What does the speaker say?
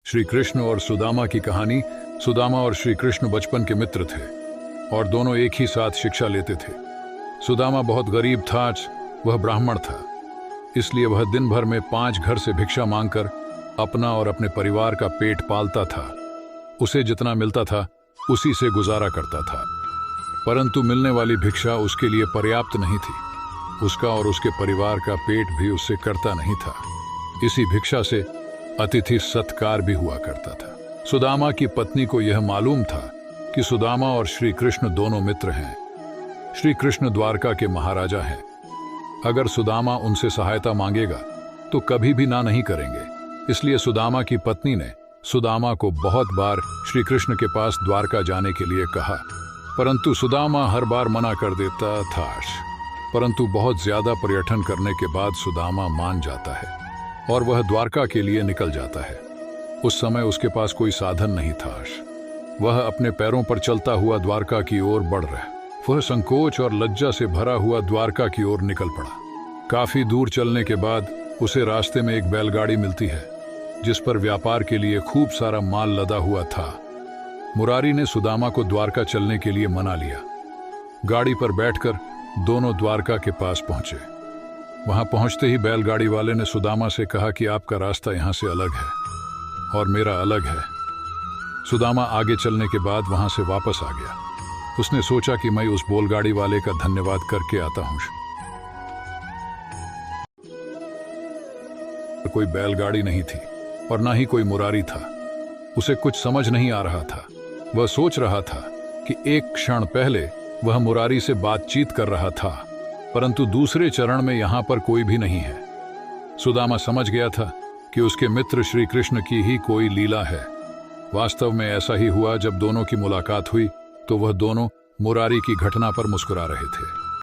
श्री कृष्ण और सुदामा की कहानी। सुदामा और श्री कृष्ण बचपन के मित्र थे और दोनों एक ही साथ शिक्षा लेते थे। सुदामा बहुत गरीब था, वह ब्राह्मण था, इसलिए वह दिन भर में 5 घर से भिक्षा मांगकर अपना और अपने परिवार का पेट पालता था। उसे जितना मिलता था उसी से गुजारा करता था, परंतु मिलने वाली भिक्षा उसके लिए पर्याप्त नहीं थी। उसका और उसके परिवार का पेट भी उससे करता नहीं था। इसी भिक्षा से अतिथि सत्कार भी हुआ करता था। सुदामा की पत्नी को यह मालूम था कि सुदामा और श्री कृष्ण दोनों मित्र हैं। श्री कृष्ण द्वारका के महाराजा हैं। अगर सुदामा उनसे सहायता मांगेगा तो कभी भी ना नहीं करेंगे। इसलिए सुदामा की पत्नी ने सुदामा को बहुत बार श्री कृष्ण के पास द्वारका जाने के लिए कहा, परंतु सुदामा हर बार मना कर देता था। परंतु बहुत ज्यादा पर्यटन करने के बाद सुदामा मान जाता है और वह द्वारका के लिए निकल जाता है। उस समय उसके पास कोई साधन नहीं था। वह अपने पैरों पर चलता हुआ द्वारका की ओर बढ़ रहा। वह संकोच और लज्जा से भरा हुआ द्वारका की ओर निकल पड़ा। काफी दूर चलने के बाद उसे रास्ते में एक बैलगाड़ी मिलती है जिस पर व्यापार के लिए खूब सारा माल लदा हुआ था। मुरारी ने सुदामा को द्वारका चलने के लिए मना लिया। गाड़ी पर बैठकर दोनों द्वारका के पास पहुंचे। वहां पहुंचते ही बैलगाड़ी वाले ने सुदामा से कहा कि आपका रास्ता यहां से अलग है और मेरा अलग है। सुदामा आगे चलने के बाद वहां से वापस आ गया। उसने सोचा कि मैं उस बैलगाड़ी वाले का धन्यवाद करके आता हूं। कोई बैलगाड़ी नहीं थी और ना ही कोई मुरारी था। उसे कुछ समझ नहीं आ रहा था। वह सोच रहा था कि एक क्षण पहले वह मुरारी से बातचीत कर रहा था, परंतु दूसरे चरण में यहां पर कोई भी नहीं है। सुदामा समझ गया था कि उसके मित्र श्री कृष्ण की ही कोई लीला है। वास्तव में ऐसा ही हुआ। जब दोनों की मुलाकात हुई तो वह दोनों मुरारी की घटना पर मुस्कुरा रहे थे।